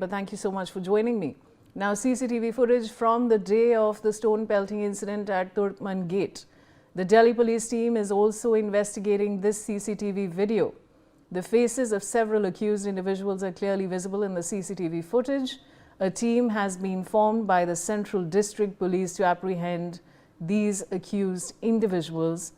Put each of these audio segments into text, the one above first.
but thank you so much for joining me. Now, CCTV footage from the day of the stone pelting incident at Turkman Gate. The Delhi police team is also investigating this CCTV video. The faces of several accused individuals are clearly visible in the CCTV footage. A team has been formed by the Central District Police to apprehend these accused individuals.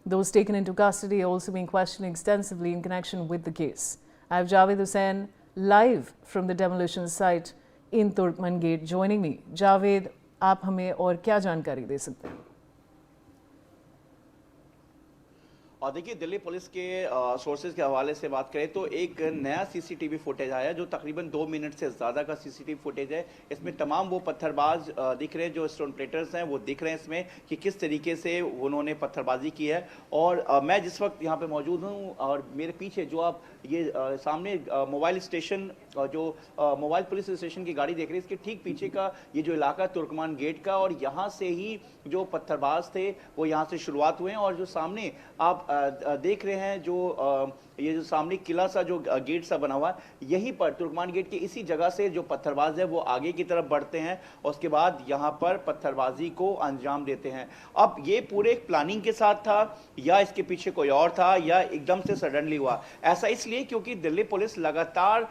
Those taken into custody are also being questioned extensively in connection with the case. I have Javed Hussain live from the demolition site in Turkman Gate joining me. Javed, आप हमें और क्या जानकारी दे सकते हैं? और देखिए, Delhi police के सोर्सेज के हवाले से बात करें तो एक नया सीसीटीवी फुटेज आया जो तकरीबन 2 मिनट से ज़्यादा का सीसीटीवी फुटेज है। इसमें तमाम वो पत्थरबाज दिख रहे हैं, जो स्टोन प्लेटर्स हैं वो दिख रहे हैं इसमें कि किस तरीके से उन्होंने पत्थरबाजी की है। और मैं जिस वक्त यहाँ पे मौजूद हूँ और मेरे पीछे जो आप ये सामने मोबाइल स्टेशन जो मोबाइल पुलिस स्टेशन की गाड़ी देख रहे हैं, इसके ठीक पीछे का ये जो इलाका तुर्कमान गेट का, और यहाँ से ही जो पत्थरबाज थे वो यहाँ से शुरुआत हुए हैं। और जो सामने आप देख रहे हैं, जो ये जो सामने किला सा जो गेट सा बना हुआ है, यहीं पर तुर्कमान गेट के इसी जगह से जो पत्थरबाज है वो आगे की तरफ बढ़ते हैं और उसके बाद यहाँ पर पत्थरबाजी को अंजाम देते हैं। अब ये पूरे एक प्लानिंग के साथ था या इसके पीछे कोई और था या एकदम से सडनली हुआ? ऐसा इसलिए क्योंकि दिल्ली पुलिस लगातार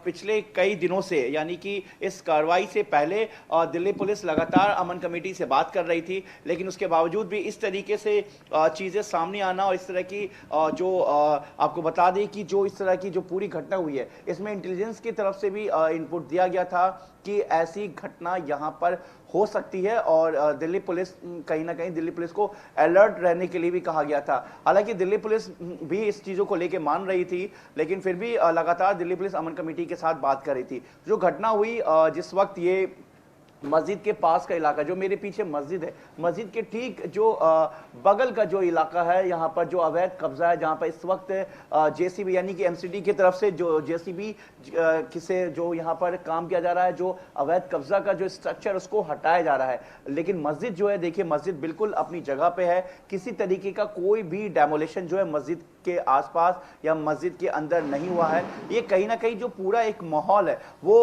पिछले कई दिनों से, यानी कि इस कार्रवाई से पहले दिल्ली पुलिस लगातार अमन कमेटी से बात कर रही थी, लेकिन उसके बावजूद भी इस तरीके से चीज़ें सामने आना और इस तरह की जो आपको बता दें कि जो इस तरह की जो पूरी घटना हुई है, इसमें इंटेलिजेंस की तरफ से भी इनपुट दिया गया था कि ऐसी घटना यहाँ पर हो सकती है और दिल्ली पुलिस कहीं ना कहीं दिल्ली पुलिस को अलर्ट रहने के लिए भी कहा गया था। हालांकि दिल्ली पुलिस भी इस चीज़ों को लेके मान रही थी, लेकिन फिर भी लगातार दिल्ली पुलिस अमन कमेटी के साथ बात कर रही थी। जो घटना हुई जिस वक्त ये मस्जिद के पास का इलाका, जो मेरे पीछे मस्जिद है, मस्जिद के ठीक जो बगल का जो इलाका है, यहाँ पर जो अवैध कब्जा है, जहाँ पर इस वक्त जेसीबी यानी कि एमसीडी की तरफ से जो जेसीबी किसे जो यहाँ पर काम किया जा रहा है, जो अवैध कब्जा का जो स्ट्रक्चर उसको हटाया जा रहा है। लेकिन मस्जिद जो है, देखिए मस्जिद बिल्कुल अपनी जगह पे है, किसी तरीके का कोई भी डेमोलेशन जो है मस्जिद के आसपास या मस्जिद के अंदर नहीं हुआ है। ये कहीं ना कहीं जो पूरा एक माहौल है वो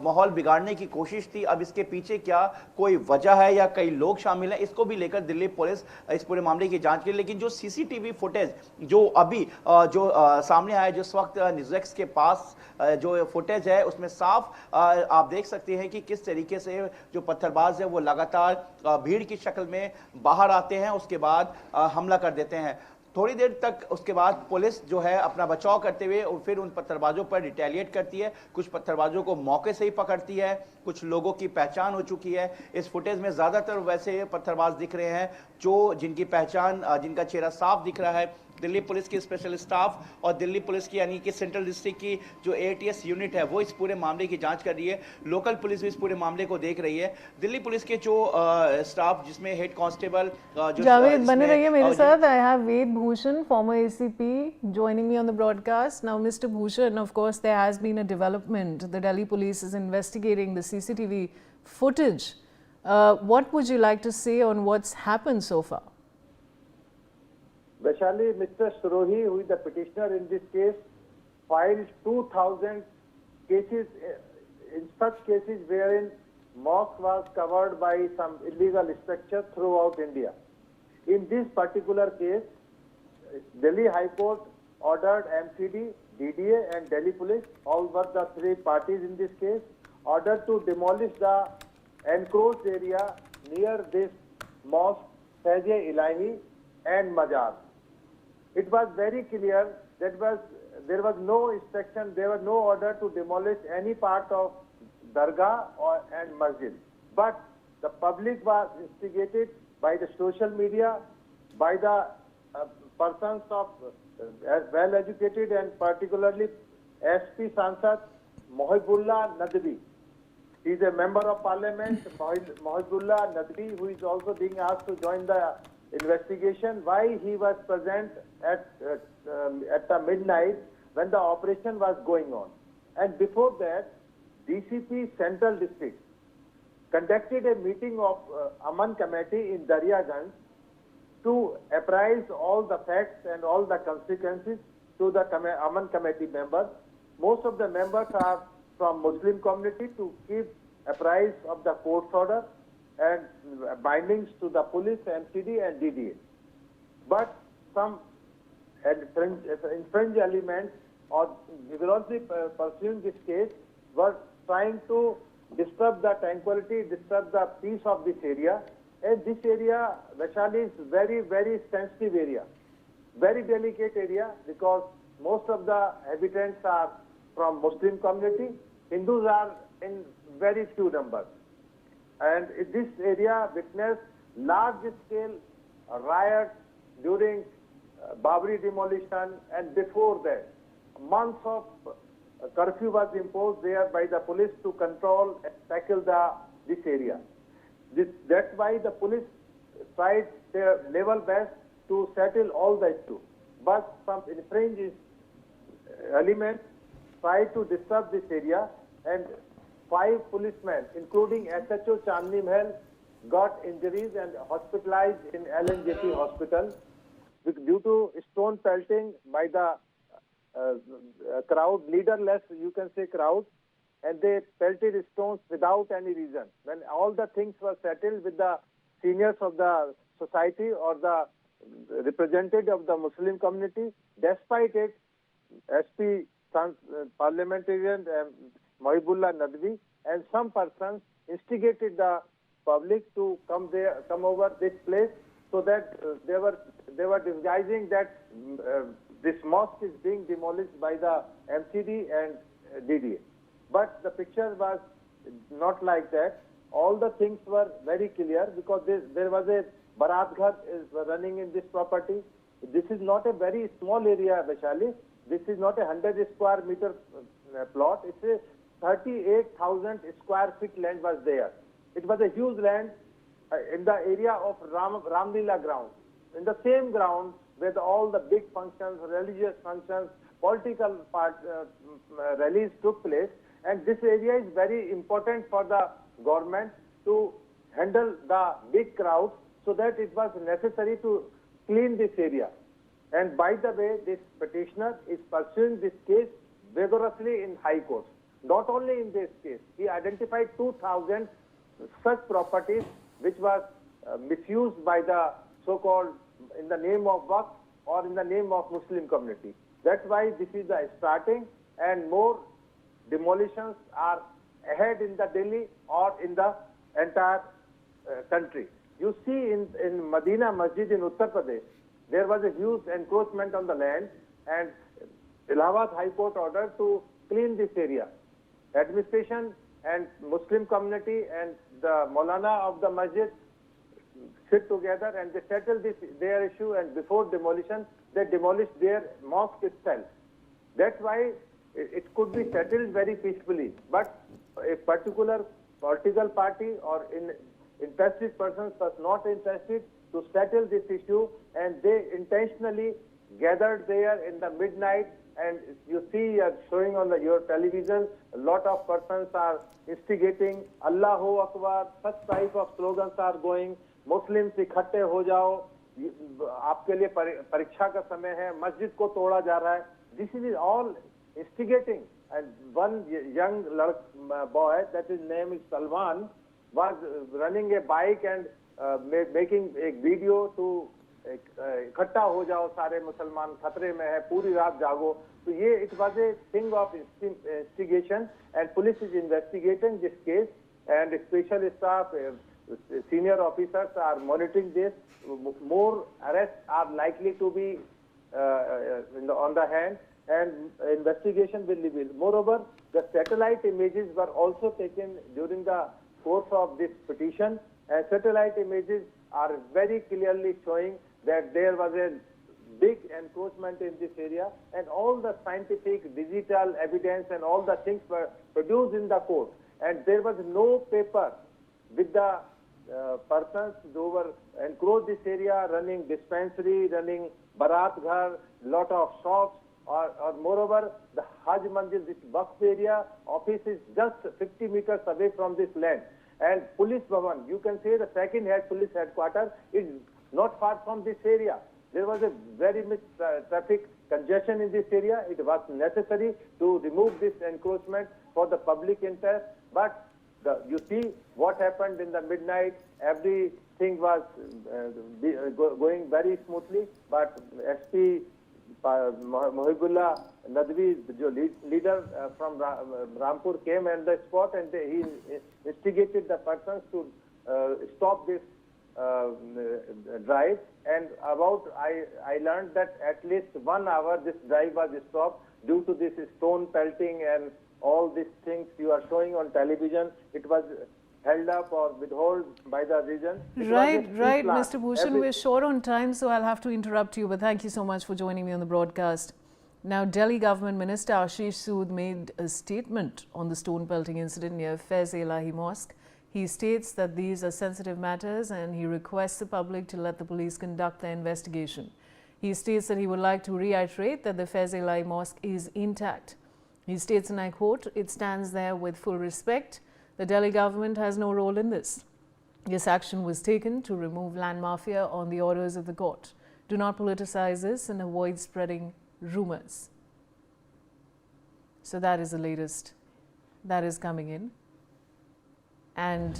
माहौल बिगाड़ने की कोशिश थी। अब इसके पीछे क्या कोई वजह है या कई लोग शामिल हैं, इसको भी लेकर दिल्ली पुलिस इस पूरे मामले की जांच की। लेकिन जो सीसीटीवी फुटेज जो अभी जो सामने आया, जिस वक्त निजेक्स के पास जो फुटेज है, उसमें साफ आप देख सकते हैं कि किस तरीके से जो पत्थरबाज है वो लगातार भीड़ की शक्ल में बाहर आते हैं, उसके बाद हमला कर देते हैं। थोड़ी देर तक उसके बाद पुलिस जो है अपना बचाव करते हुए और फिर उन पत्थरबाजों पर रिटेलिएट करती है। कुछ पत्थरबाजों को मौके से ही पकड़ती है, कुछ लोगों की पहचान हो चुकी है। इस फुटेज में ज़्यादातर वैसे पत्थरबाज दिख रहे हैं जो जिनकी पहचान, जिनका चेहरा साफ दिख रहा है। दिल्ली पुलिस की स्पेशल स्टाफ और दिल्ली पुलिस की यानी कि सेंट्रल डिस्ट्रिक्ट की जो एटीएस यूनिट है वो इस पूरे मामले की जांच कर रही है। लोकल पुलिस भी इस पूरे मामले को देख रही है। दिल्ली पुलिस के जो स्टाफ, जिसमें हेड कांस्टेबल जो जावेद बने रहिए मेरे साथ। I have Ved Bhushan, former ACP, joining me on the broadcast. Now, Mr. Bhushan, of course, there has been a development. The Delhi police is investigating the CCTV footage. What would you like to say on what's happened so far? Vaishali, Mr. Surohi, who is the petitioner in this case, filed 2,000 cases, in such cases wherein mosque was covered by some illegal structure throughout India. In this particular case, Delhi High Court ordered MCD, DDA and Delhi Police, all were the three parties in this case, ordered to demolish the enclosed area near this mosque, Faiz-e-Ilahi and Mazar. It was very clear that there was no instruction, there was no order to demolish any part of Dargah and Masjid. But the public was instigated by the social media, by the persons of as well educated, and particularly SP Sansad Mohibullah Nadvi. He is a member of parliament, Mohibullah Nadvi, who is also being asked to join the investigation. Why he was present at the midnight when the operation was going on. And before that, DCP Central District conducted a meeting of Aman Committee in Daryaganj to apprise all the facts and all the consequences to the Aman Committee members. Most of the members are from Muslim community to keep apprised of the court's order and bindings to the police, MCD and DDA. But some infringe elements or vigorously pursuing this case were trying to disturb the tranquility, disturb the peace of this area. And this area, Vaishali, is very, very sensitive area, very delicate area, because most of the inhabitants are from Muslim community. Hindus are in very few numbers. And this area witnessed large-scale riots during Babri demolition, and before that, months of curfew was imposed there by the police to control and tackle this area. That's why the police tried their level best to settle all the issues. But some infringing elements tried to disturb this area, and 5 policemen, including SHO Chandni Mahal, got injuries and hospitalized in LNJP hospital due to stone pelting by the crowd, leaderless, you can say, crowd, and they pelted stones without any reason. When all the things were settled with the seniors of the society or the representative of the Muslim community, despite it, SP parliamentarian Mohibullah Nadvi and some persons instigated the public to come over this place, so that they were disguising that this mosque is being demolished by the MCD and DDA. But the picture was not like that. All the things were very clear, because there was a Barat Ghar is running in this property. This is not a very small area, Vaishali. This is not a 100 square meter plot. It's a 38,000 square feet land was there. It was a huge land in the area of Ramlila ground. In the same ground where all the big functions, religious functions, political rallies took place. And this area is very important for the government to handle the big crowds, so that it was necessary to clean this area. And by the way, this petitioner is pursuing this case vigorously in High Court. Not only in this case, he identified 2,000 such properties which was misused by the so-called in the name of Waqf or in the name of Muslim community. That's why this is the starting, and more demolitions are ahead in the Delhi or in the entire country. You see in Medina Masjid in Uttar Pradesh, there was a huge encroachment on the land, and Allahabad High Court ordered to clean this area. Administration and Muslim community and the Maulana of the Masjid sit together and they settle their issue, and before demolition, they demolished their mosque itself. That's why it could be settled very peacefully. But a particular political party or interested persons was not interested to settle this issue, and they intentionally gathered there in the midnight. And you see, showing on your television, a lot of persons are instigating Allahu Akbar, such type of slogans are going. Muslims इकट्ठे हो जाओ, आपके लिए परीक्षा का समय है, मस्जिद को तोड़ा जा रहा है. This is all instigating. And one young boy, that his name is Salman, was running a bike and making a video to इकट्ठा हो जाओ सारे मुसलमान, खतरे में है, पूरी रात जागो. तो ये it was a thing of instigation, and police is investigating this case, and special staff, senior officers are monitoring this. More arrests are likely to be on the hand, and investigation will reveal. Moreover, the satellite images were also taken during the course of this petition, and satellite images are very clearly showing that there was a big encroachment in this area, and all the scientific, digital evidence and all the things were produced in the court. And there was no paper with the persons who were encroached this area, running dispensary, running Barat Ghar, lot of shops, or moreover, the Hajj Manzil, this Waqf area office is just 50 meters away from this land. And Police Bhavan, you can say the second police headquarters is not far from this area. There was a very much traffic congestion in this area. It was necessary to remove this encroachment for the public interest. But you see what happened in the midnight. Everything was going very smoothly. But SP Mohibullah Nadwi, the leader from Rampur, came on the spot and he instigated the persons to stop this drive. And I learned that at least 1 hour this drive was stopped due to this stone pelting and all these things you are showing on television. It was held up or withheld by the region. Right, Mr. Bhushan, we're short on time, so I'll have to interrupt you, but thank you so much for joining me on the broadcast. Now, Delhi Government Minister Ashish Sood made a statement on the stone pelting incident near Faiz-e-Ilahi Mosque. He states that these are sensitive matters and he requests the public to let the police conduct their investigation. He states that he would like to reiterate that the Faiz-e-Ilahi Mosque is intact. He states, and I quote, "It stands there with full respect. The Delhi government has no role in this. This action was taken to remove land mafia on the orders of the court. Do not politicize this and avoid spreading rumors." So that is the latest that is coming in. And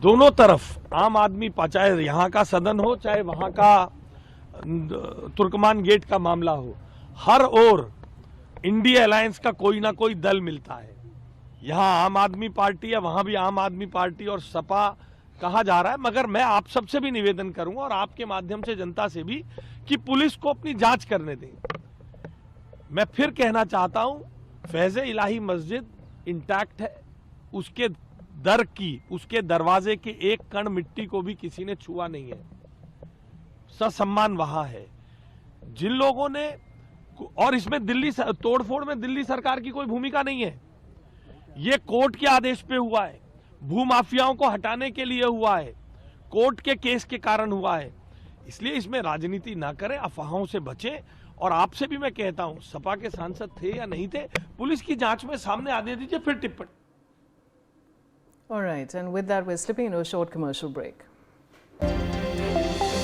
दोनों तरफ आम आदमी, चाहे यहाँ का सदन हो चाहे वहाँ का तुर्कमान गेट का मामला हो, हर ओर इंडिया अलायंस का कोई ना कोई दल मिलता है। यहाँ आम आदमी पार्टी है, वहां भी आम आदमी पार्टी और सपा कहा जा रहा है। मगर मैं आप सबसे भी निवेदन करूंगा और आपके माध्यम से जनता से भी कि पुलिस को अपनी जांच करने दें। मैं फिर कहना चाहता हूं, फैज़-ए-इलाही मस्जिद इंटैक्ट है, उसके दर की, उसके दरवाजे के एक कण मिट्टी को भी किसी ने छुआ नहीं है। ससम्मान वहां है। जिन लोगों ने, और इसमें दिल्ली तोड़फोड़ में दिल्ली सरकार की कोई भूमिका नहीं है, ये कोर्ट के आदेश पे हुआ है, भूमाफियाओं को हटाने के लिए हुआ है, कोर्ट के केस के कारण हुआ है। इसलिए इसमें राजनीति ना करें, अफवाहों से बचें। और आपसे भी मैं कहता हूं, सपा के सांसद थे या नहीं थे, पुलिस की जांच में सामने आने दीजिए, फिर टिप्पणी। all right, and with that we're slipping into a short commercial break.